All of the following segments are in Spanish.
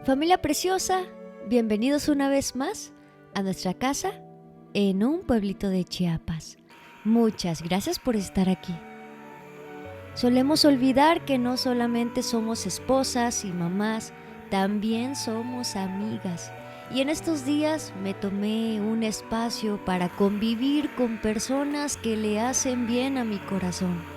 Familia preciosa, bienvenidos una vez más a nuestra casa en un pueblito de Chiapas. Muchas gracias por estar aquí. Solemos olvidar que no solamente somos esposas y mamás, también somos amigas. Y en estos días me tomé un espacio para convivir con personas que le hacen bien a mi corazón.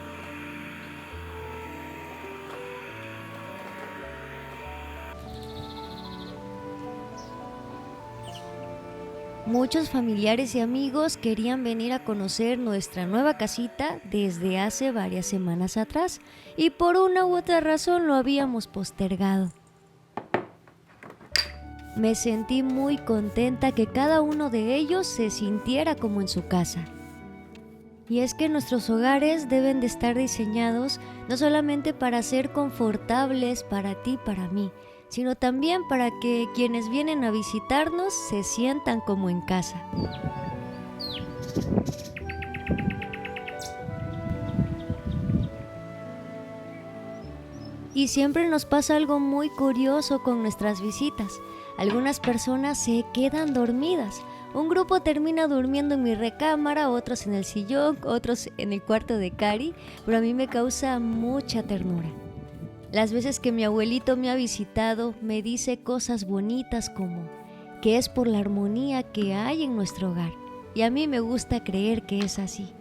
Muchos familiares y amigos querían venir a conocer nuestra nueva casita desde hace varias semanas atrás y por una u otra razón lo habíamos postergado. Me sentí muy contenta que cada uno de ellos se sintiera como en su casa. Y es que nuestros hogares deben de estar diseñados no solamente para ser confortables para ti y para mí, sino también para que quienes vienen a visitarnos se sientan como en casa. Y siempre nos pasa algo muy curioso con nuestras visitas. Algunas personas se quedan dormidas. Un grupo termina durmiendo en mi recámara, otros en el sillón, otros en el cuarto de Cari, pero a mí me causa mucha ternura. Las veces que mi abuelito me ha visitado, me dice cosas bonitas como que es por la armonía que hay en nuestro hogar. Y a mí me gusta creer que es así.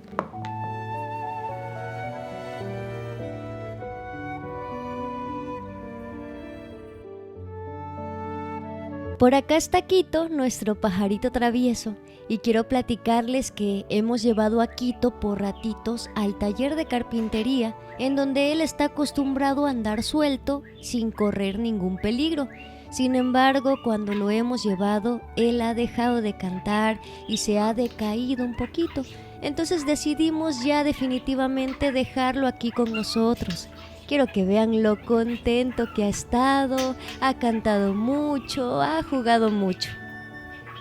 Por acá está Quito, nuestro pajarito travieso, y quiero platicarles que hemos llevado a Quito por ratitos al taller de carpintería, en donde él está acostumbrado a andar suelto sin correr ningún peligro. Sin embargo, cuando lo hemos llevado, él ha dejado de cantar y se ha decaído un poquito. Entonces decidimos ya definitivamente dejarlo aquí con nosotros. Quiero que vean lo contento que ha estado, ha cantado mucho, ha jugado mucho.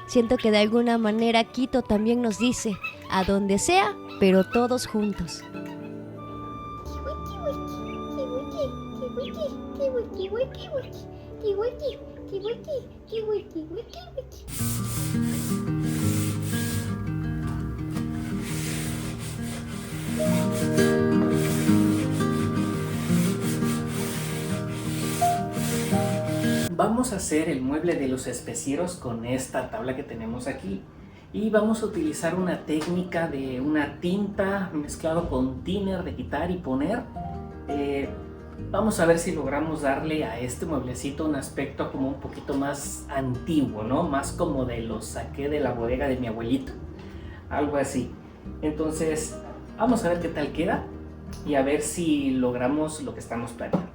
Siento que de alguna manera Quito también nos dice, a donde sea, pero todos juntos. Vamos a hacer el mueble de los especieros con esta tabla que tenemos aquí y vamos a utilizar una técnica de una tinta mezclado con thinner de quitar y poner. Vamos a ver si logramos darle a este mueblecito un aspecto como un poquito más antiguo, ¿no? Más como de lo saqué de la bodega de mi abuelito, algo así. Entonces vamos a ver qué tal queda y a ver si logramos lo que estamos planeando.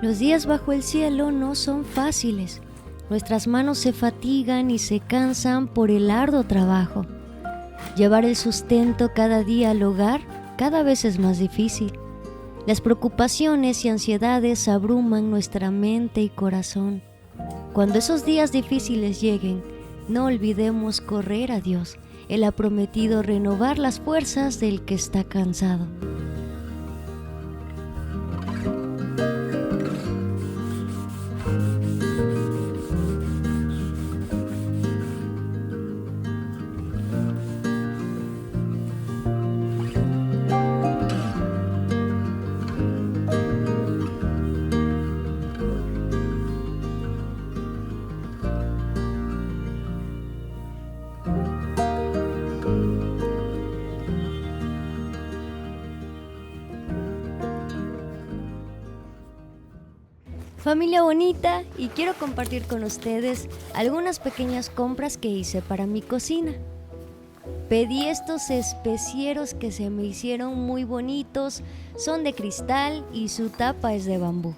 Los días bajo el cielo no son fáciles. Nuestras manos se fatigan y se cansan por el arduo trabajo. Llevar el sustento cada día al hogar cada vez es más difícil. Las preocupaciones y ansiedades abruman nuestra mente y corazón. Cuando esos días difíciles lleguen, no olvidemos correr a Dios. Él ha prometido renovar las fuerzas del que está cansado. Familia bonita, y quiero compartir con ustedes algunas pequeñas compras que hice para mi cocina. Pedí estos especieros que se me hicieron muy bonitos, son de cristal y su tapa es de bambú.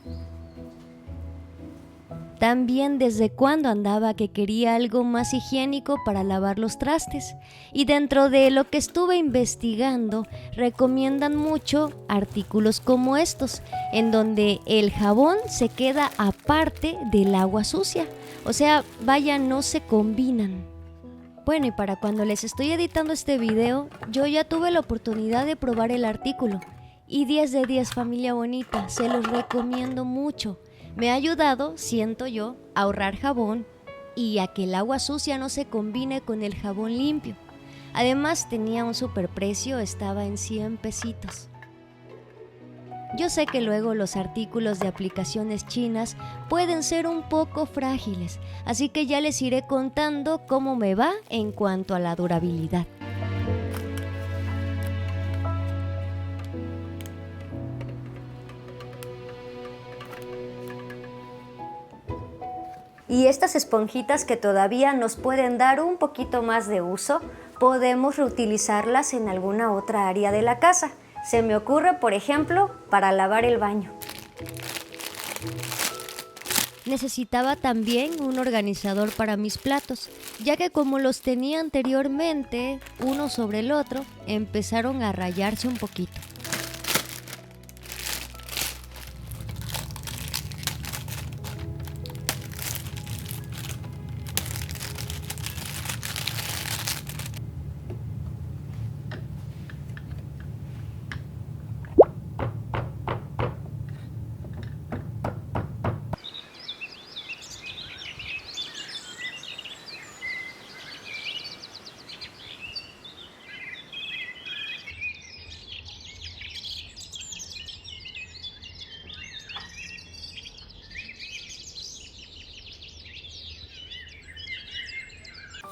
También desde cuando andaba que quería algo más higiénico para lavar los trastes. Y dentro de lo que estuve investigando, recomiendan mucho artículos como estos, en donde el jabón se queda aparte del agua sucia. O sea, vaya, no se combinan. Bueno, y para cuando les estoy editando este video, yo ya tuve la oportunidad de probar el artículo. Y 10 de 10, familia bonita, se los recomiendo mucho. Me ha ayudado, siento yo, a ahorrar jabón y a que el agua sucia no se combine con el jabón limpio. Además tenía un superprecio, estaba en 100 pesitos. Yo sé que luego los artículos de aplicaciones chinas pueden ser un poco frágiles, así que ya les iré contando cómo me va en cuanto a la durabilidad. Y estas esponjitas que todavía nos pueden dar un poquito más de uso, podemos reutilizarlas en alguna otra área de la casa. Se me ocurre, por ejemplo, para lavar el baño. Necesitaba también un organizador para mis platos, ya que como los tenía anteriormente, uno sobre el otro, empezaron a rayarse un poquito.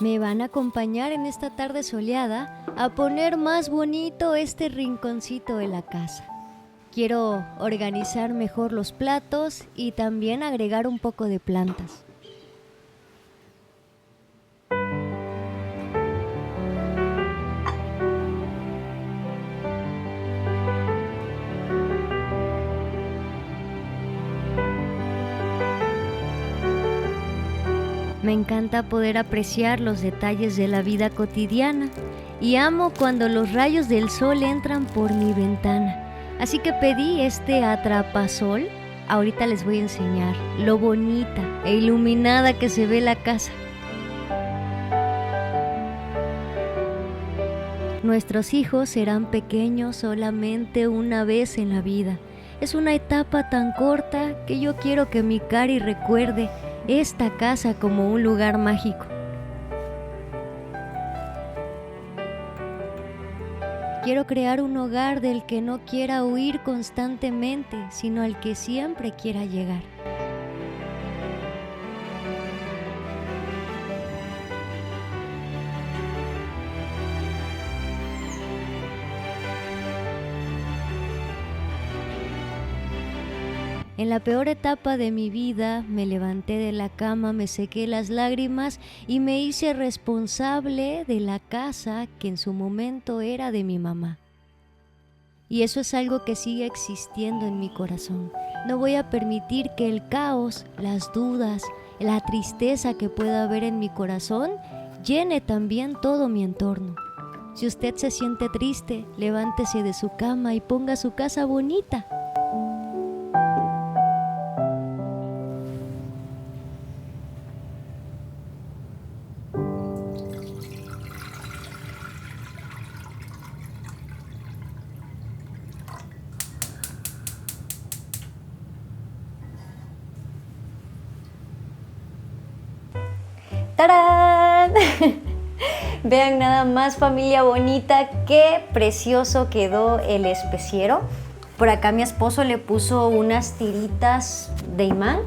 Me van a acompañar en esta tarde soleada a poner más bonito este rinconcito de la casa. Quiero organizar mejor los platos y también agregar un poco de plantas. Me encanta poder apreciar los detalles de la vida cotidiana y amo cuando los rayos del sol entran por mi ventana. Así que pedí este atrapasol. Ahorita les voy a enseñar lo bonita e iluminada que se ve la casa. Nuestros hijos serán pequeños solamente una vez en la vida. Es una etapa tan corta que yo quiero que mi Cari recuerde esta casa como un lugar mágico. Quiero crear un hogar del que no quiera huir constantemente, sino al que siempre quiera llegar. En la peor etapa de mi vida, me levanté de la cama, me sequé las lágrimas y me hice responsable de la casa que en su momento era de mi mamá. Y eso es algo que sigue existiendo en mi corazón. No voy a permitir que el caos, las dudas, la tristeza que pueda haber en mi corazón llene también todo mi entorno. Si usted se siente triste, levántese de su cama y ponga su casa bonita. ¡Tarán! Vean nada más, familia bonita, qué precioso quedó el especiero. Por acá mi esposo le puso unas tiritas de imán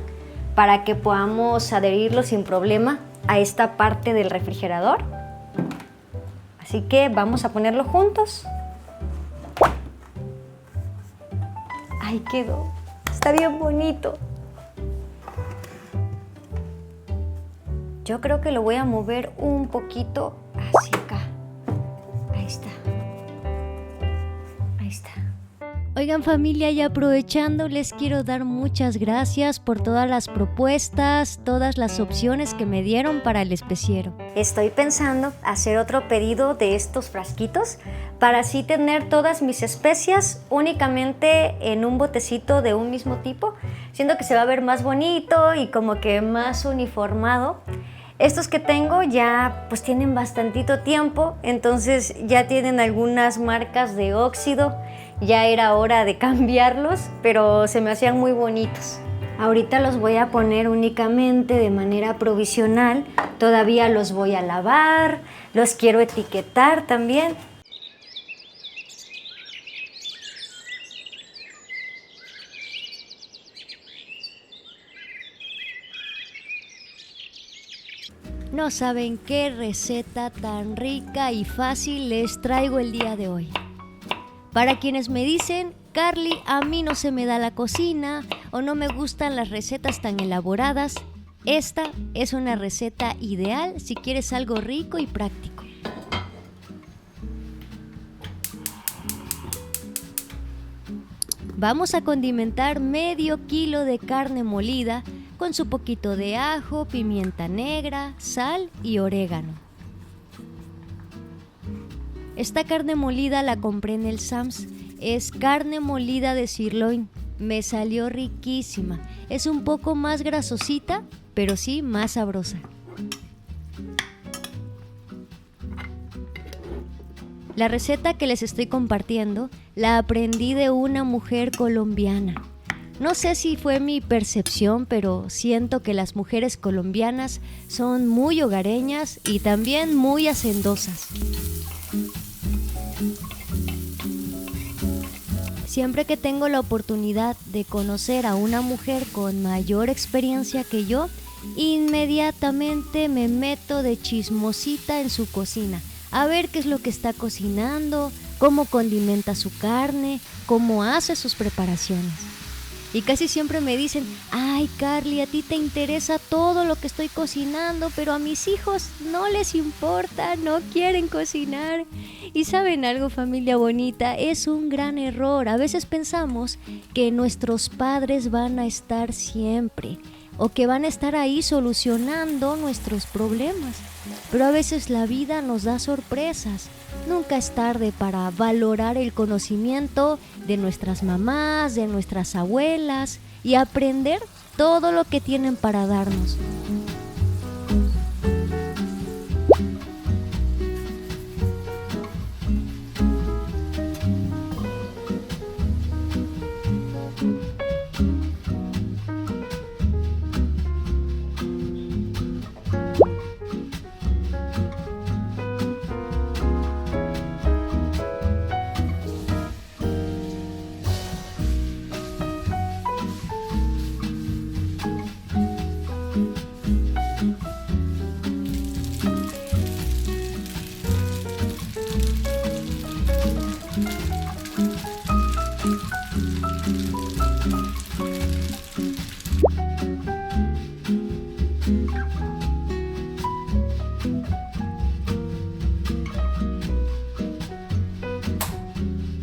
para que podamos adherirlo sin problema a esta parte del refrigerador. Así que vamos a ponerlo juntos. ¡Ahí quedó! Está bien bonito. Yo creo que lo voy a mover un poquito hacia acá. Ahí está. Ahí está. Oigan familia, y aprovechando les quiero dar muchas gracias por todas las propuestas, todas las opciones que me dieron para el especiero. Estoy pensando hacer otro pedido de estos frasquitos para así tener todas mis especias únicamente en un botecito de un mismo tipo. Siento que se va a ver más bonito y como que más uniformado. Estos que tengo ya pues tienen bastantito tiempo, entonces ya tienen algunas marcas de óxido. Ya era hora de cambiarlos, pero se me hacían muy bonitos. Ahorita los voy a poner únicamente de manera provisional. Todavía los voy a lavar, los quiero etiquetar también. No saben qué receta tan rica y fácil les traigo el día de hoy. Para quienes me dicen, Carly, a mí no se me da la cocina o no me gustan las recetas tan elaboradas, esta es una receta ideal si quieres algo rico y práctico. Vamos a condimentar medio kilo de carne molida con su poquito de ajo, pimienta negra, sal y orégano. Esta carne molida la compré en el Sam's, es carne molida de sirloin, me salió riquísima, es un poco más grasosita, pero sí más sabrosa. La receta que les estoy compartiendo la aprendí de una mujer colombiana. No sé si fue mi percepción, pero siento que las mujeres colombianas son muy hogareñas y también muy hacendosas. Siempre que tengo la oportunidad de conocer a una mujer con mayor experiencia que yo, inmediatamente me meto de chismosita en su cocina, a ver qué es lo que está cocinando, cómo condimenta su carne, cómo hace sus preparaciones. Y casi siempre me dicen, ay Carly, a ti te interesa todo lo que estoy cocinando, pero a mis hijos no les importa, no quieren cocinar. Y ¿saben algo, familia bonita? Es un gran error. A veces pensamos que nuestros padres van a estar siempre o que van a estar ahí solucionando nuestros problemas. Pero a veces la vida nos da sorpresas. Nunca es tarde para valorar el conocimiento de nuestras mamás, de nuestras abuelas y aprender todo lo que tienen para darnos.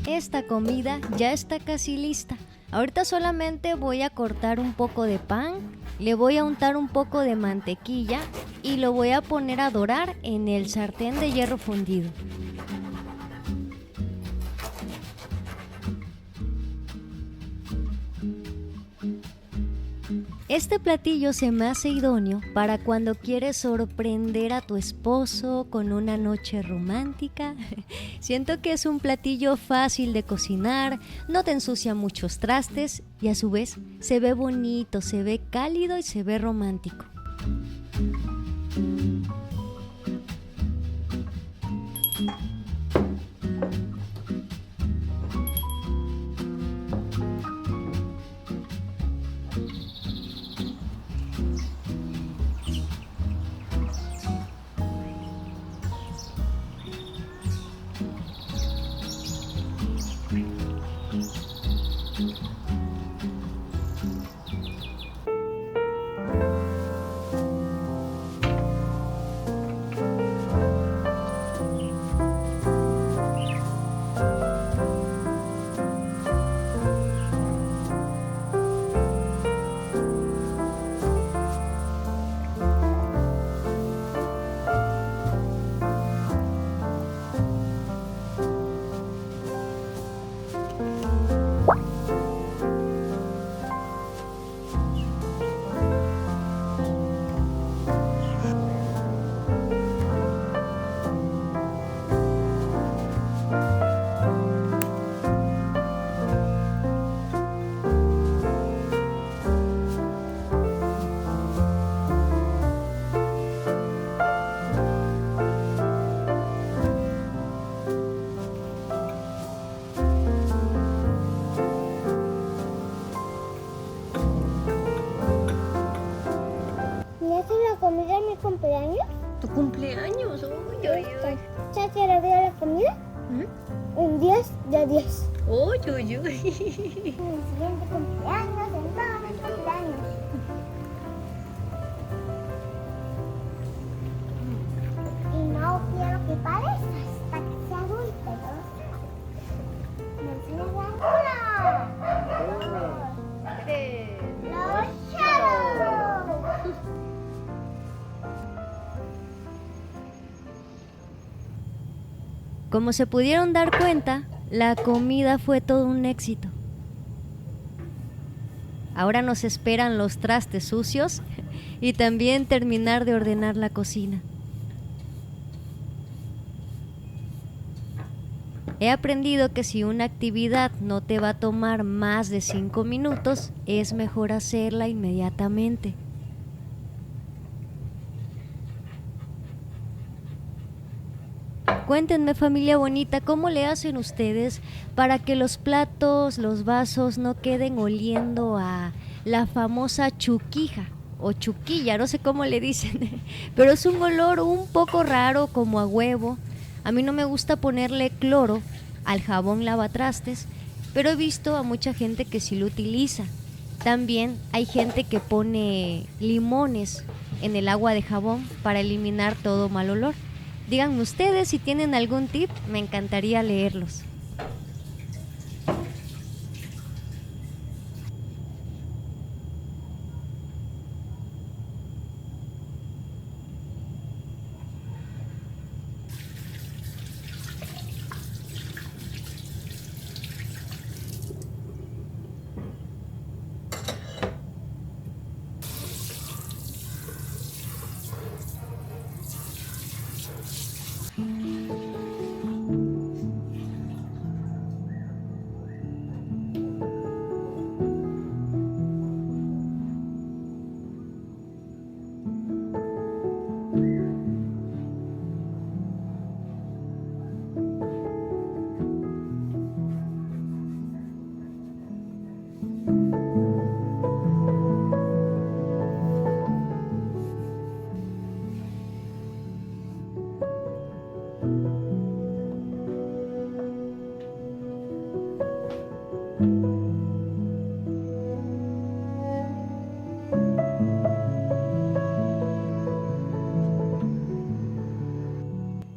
Esta comida ya está casi lista. Ahorita solamente voy a cortar un poco de pan, le voy a untar un poco de mantequilla y lo voy a poner a dorar en el sartén de hierro fundido. Este platillo se me hace idóneo para cuando quieres sorprender a tu esposo con una noche romántica. Siento que es un platillo fácil de cocinar, no te ensucia muchos trastes y a su vez se ve bonito, se ve cálido y se ve romántico. comida, un 10 de 10. Uy, uy, uy. En el siguiente cumpleaños, en todos los cumpleaños. Y no quiero que pares hasta que sea adulta, ¿no? Me enseñas la Los Shadows. Como se pudieron dar cuenta, la comida fue todo un éxito. Ahora nos esperan los trastes sucios y también terminar de ordenar la cocina. He aprendido que si una actividad no te va a tomar más de 5 minutos, es mejor hacerla inmediatamente. Cuéntenme, familia bonita, ¿cómo le hacen ustedes para que los platos, los vasos no queden oliendo a la famosa chuquija o chuquilla? No sé cómo le dicen, pero es un olor un poco raro, como a huevo. A mí no me gusta ponerle cloro al jabón lavatrastes, pero he visto a mucha gente que sí lo utiliza. También hay gente que pone limones en el agua de jabón para eliminar todo mal olor. Díganme ustedes si tienen algún tip, me encantaría leerlos.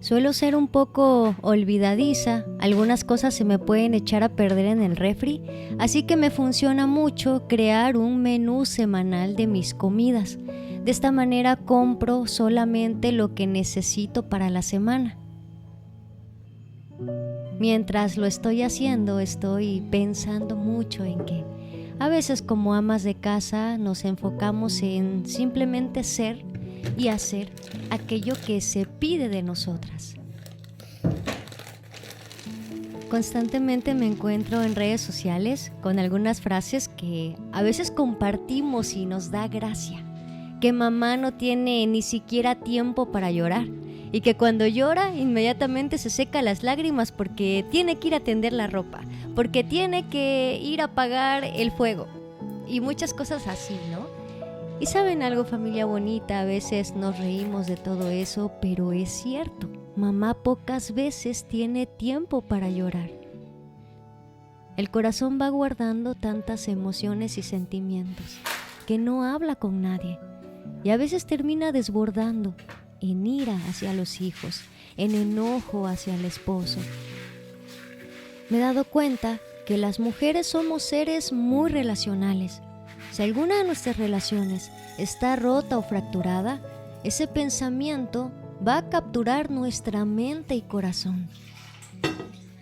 Suelo ser un poco olvidadiza, algunas cosas se me pueden echar a perder en el refri, así que me funciona mucho crear un menú semanal de mis comidas. De esta manera compro solamente lo que necesito para la semana. Mientras lo estoy haciendo, estoy pensando mucho en que a veces como amas de casa nos enfocamos en simplemente ser y hacer aquello que se pide de nosotras. Constantemente me encuentro en redes sociales con algunas frases que a veces compartimos y nos da gracia. Que mamá no tiene ni siquiera tiempo para llorar y que cuando llora inmediatamente se seca las lágrimas porque tiene que ir a tender la ropa, porque tiene que ir a apagar el fuego y muchas cosas así, ¿no? Y saben algo, familia bonita, a veces nos reímos de todo eso, pero es cierto, mamá pocas veces tiene tiempo para llorar. El corazón va guardando tantas emociones y sentimientos que no habla con nadie y a veces termina desbordando en ira hacia los hijos, en enojo hacia el esposo. Me he dado cuenta que las mujeres somos seres muy relacionales. Si alguna de nuestras relaciones está rota o fracturada, ese pensamiento va a capturar nuestra mente y corazón.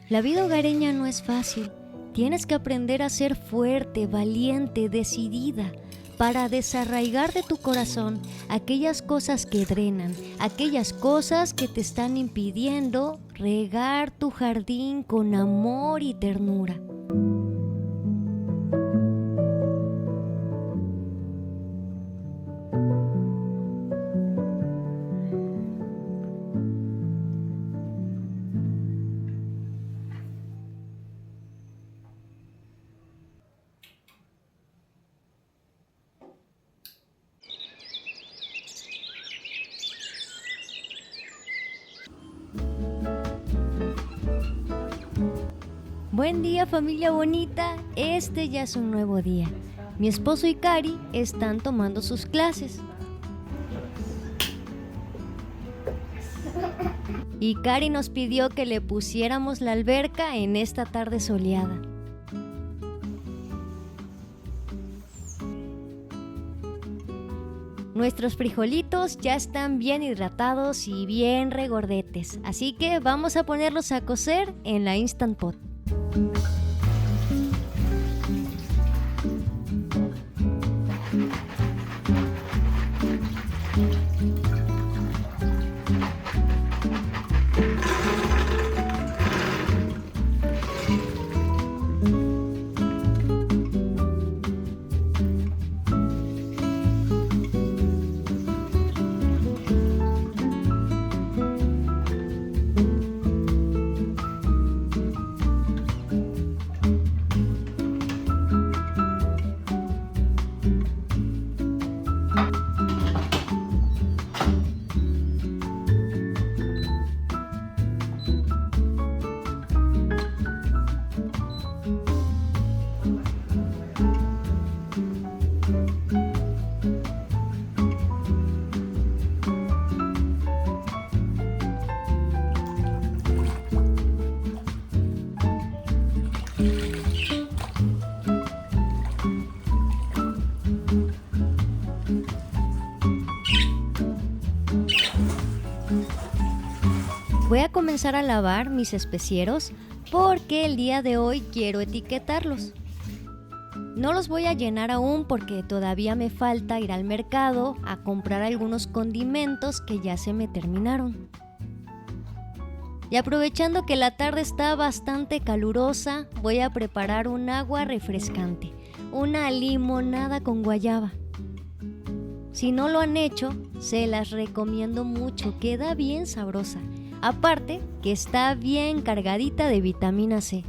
La vida hogareña no es fácil. Tienes que aprender a ser fuerte, valiente, decidida, para desarraigar de tu corazón aquellas cosas que drenan, aquellas cosas que te están impidiendo regar tu jardín con amor y ternura. Buen día, familia bonita, este ya es un nuevo día. Mi esposo y Cari están tomando sus clases. Y Cari nos pidió que le pusiéramos la alberca en esta tarde soleada. Nuestros frijolitos ya están bien hidratados y bien regordetes, así que vamos a ponerlos a cocer en la Instant Pot. Voy a comenzar a lavar mis especieros porque el día de hoy quiero etiquetarlos. No los voy a llenar aún porque todavía me falta ir al mercado a comprar algunos condimentos que ya se me terminaron. Y aprovechando que la tarde está bastante calurosa, voy a preparar un agua refrescante, una limonada con guayaba. Si no lo han hecho, se las recomiendo mucho, queda bien sabrosa. Aparte que está bien cargadita de vitamina C.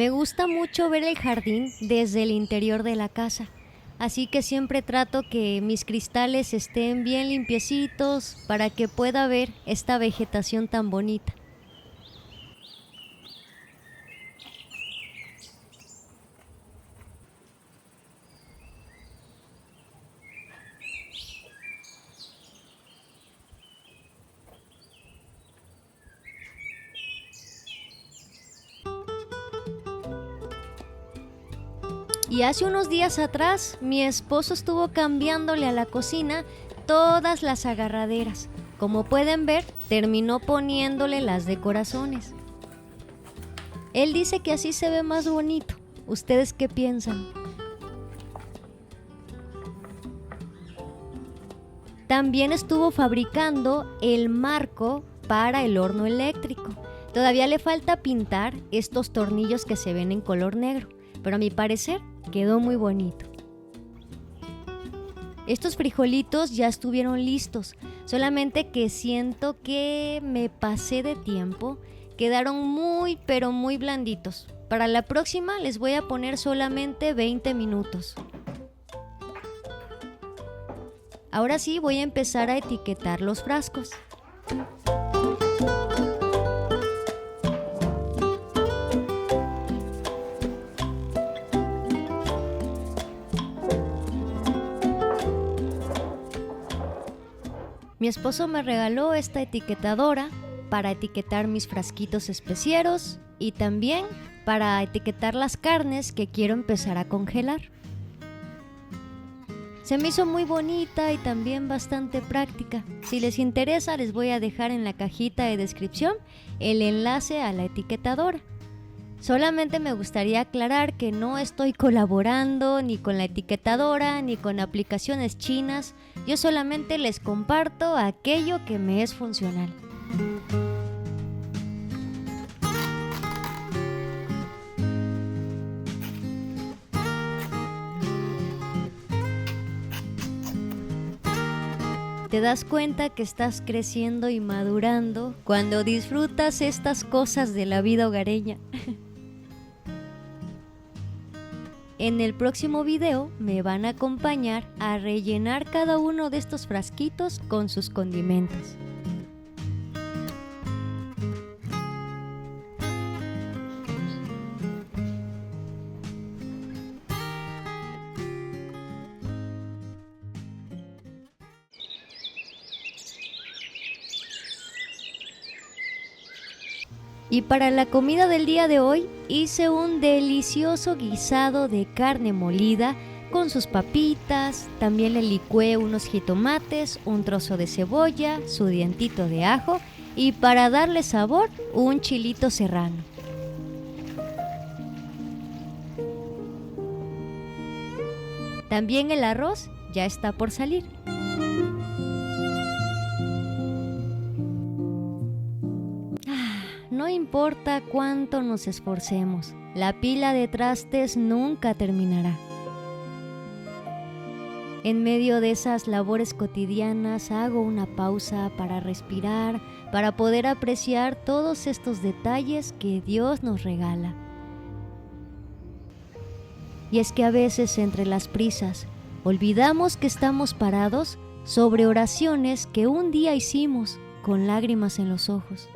Me gusta mucho ver el jardín desde el interior de la casa, así que siempre trato que mis cristales estén bien limpiecitos para que pueda ver esta vegetación tan bonita. Y hace unos días atrás, mi esposo estuvo cambiándole a la cocina todas las agarraderas. Como pueden ver, terminó poniéndole las de corazones. Él dice que así se ve más bonito. ¿Ustedes qué piensan? También estuvo fabricando el marco para el horno eléctrico. Todavía le falta pintar estos tornillos que se ven en color negro, pero a mi parecer quedó muy bonito. Estos frijolitos ya estuvieron listos, solamente que siento que me pasé de tiempo. Quedaron muy pero muy blanditos. Para la próxima les voy a poner solamente 20 minutos. Ahora sí voy a empezar a etiquetar los frascos. Mi esposo me regaló esta etiquetadora para etiquetar mis frasquitos especieros y también para etiquetar las carnes que quiero empezar a congelar. Se me hizo muy bonita y también bastante práctica. Si les interesa, les voy a dejar en la cajita de descripción el enlace a la etiquetadora. Solamente me gustaría aclarar que no estoy colaborando ni con la etiquetadora ni con aplicaciones chinas. Yo solamente les comparto aquello que me es funcional. Te das cuenta que estás creciendo y madurando cuando disfrutas estas cosas de la vida hogareña. En el próximo video me van a acompañar a rellenar cada uno de estos frasquitos con sus condimentos. Y para la comida del día de hoy hice un delicioso guisado de carne molida con sus papitas, también le licué unos jitomates, un trozo de cebolla, su dientito de ajo y para darle sabor un chilito serrano. También el arroz ya está por salir. No importa cuánto nos esforcemos, la pila de trastes nunca terminará. En medio de esas labores cotidianas hago una pausa para respirar, para poder apreciar todos estos detalles que Dios nos regala. Y es que a veces entre las prisas olvidamos que estamos parados sobre oraciones que un día hicimos con lágrimas en los ojos.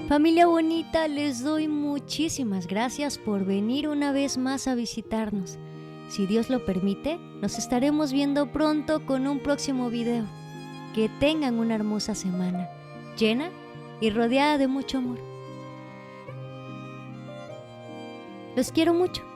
Familia bonita, les doy muchísimas gracias por venir una vez más a visitarnos. Si Dios lo permite, nos estaremos viendo pronto con un próximo video. Que tengan una hermosa semana, llena y rodeada de mucho amor. Los quiero mucho.